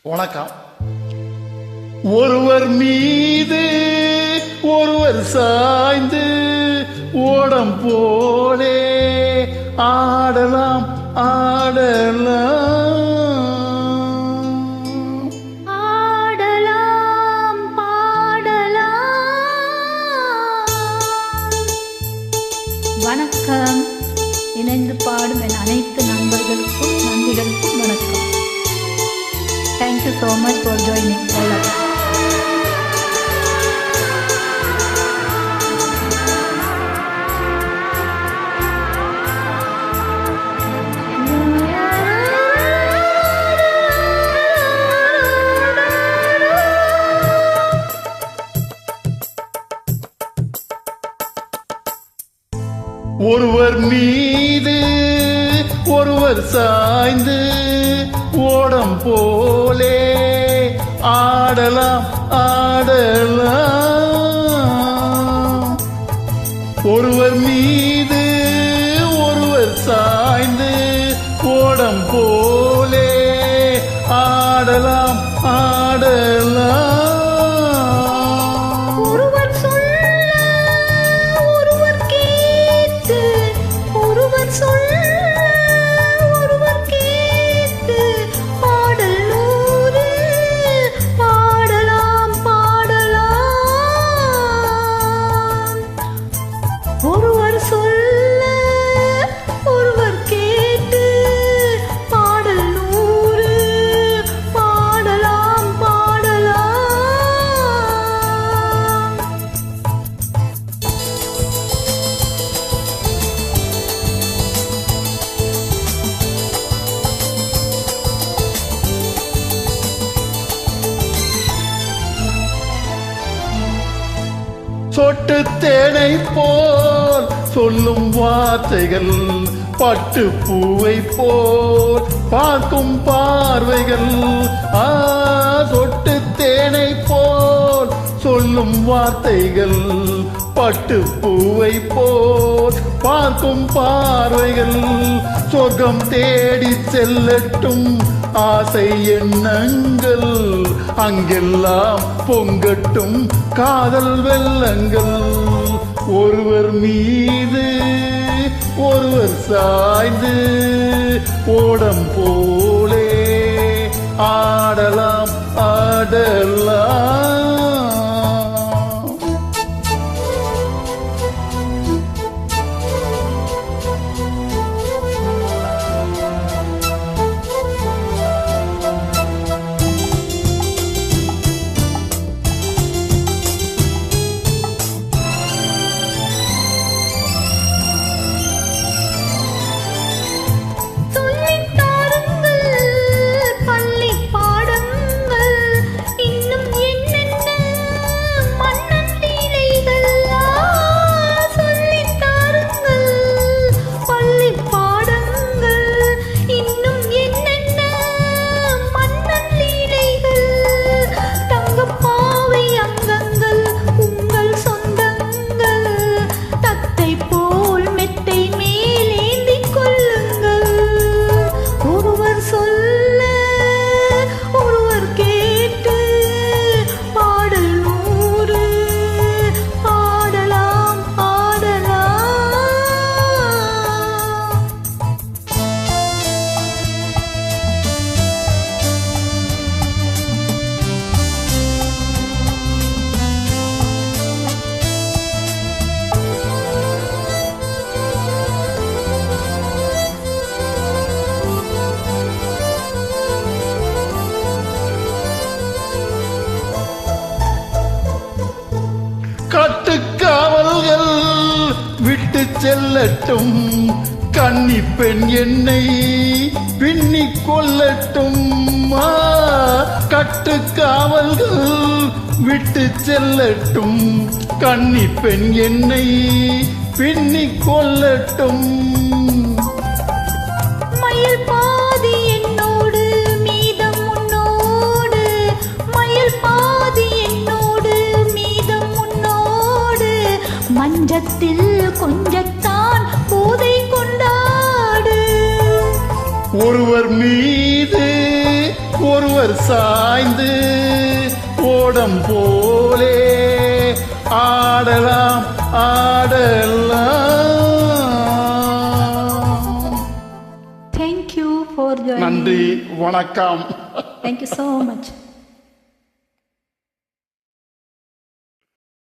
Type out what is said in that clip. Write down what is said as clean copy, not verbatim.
வணக்கம். ஒருவர் மீது ஒருவர் சாய்ந்து ஓடம் போலே ஆடலாம் ஆடலாம் ஆடலாம் பாடலாம். வணக்கம். இணைந்து பாடும் என் அனைத்து நண்பர்களுக்கும் நன்றிகளுக்கும் வணக்கம். Thank you so much for joining. ஒருவர் மீது ஒருவர் சாய்ந்து ஓடம் போலே ஆடலாம் ஆடலாம். ஒருவர் மீது ஒருவர் சாய்ந்து ஓடம் போலே ஆடலாம் ஆடலாம். சொட்டு தேனை போல் சொல்லும் வார்த்தைகள், பட்டு பூவை போல் பார்க்கும் பார்வைகள். சொட்டு தேனை போல் சொல்லும் வார்த்தைகள், பட்டு பூவை போல் பார்க்கும் பார்வைகள். சொர்க்கம் தேடி செல்லட்டும் ஆசை எண்ணங்கள், அங்கெல்லாம் பொங்கட்டும் காதல் வெள்ளங்கள். ஒருவர் மீது ஒருவர் சாய்ந்து ஓடம் போலே ஆடலாம் ஆடலாம். கட்டுக்காவல்கள் விட்டு செல்லட்டும், கன்னி பெண் என்னை பின்னிக் கொள்ளட்டும். கட்டுக்காவல்கள் விட்டு செல்லட்டும், கன்னி பெண் என்னை பின்னிக் கொள்ளட்டும். மயில் பாதி என்னோடு மீதம் உன்னோடு, மயில் பாதி என்னோடு மீதம் உன்னோடு. மஞ்சத்தில் கொஞ்சத்தான் போதை கொண்டாடு. ஒருவர் மீது ஒருவர் சாய்ந்து ஓடம் போலே ஆடலாம் ஆடலாம். Thank you for joining. நன்றி, வணக்கம். Thank you so much.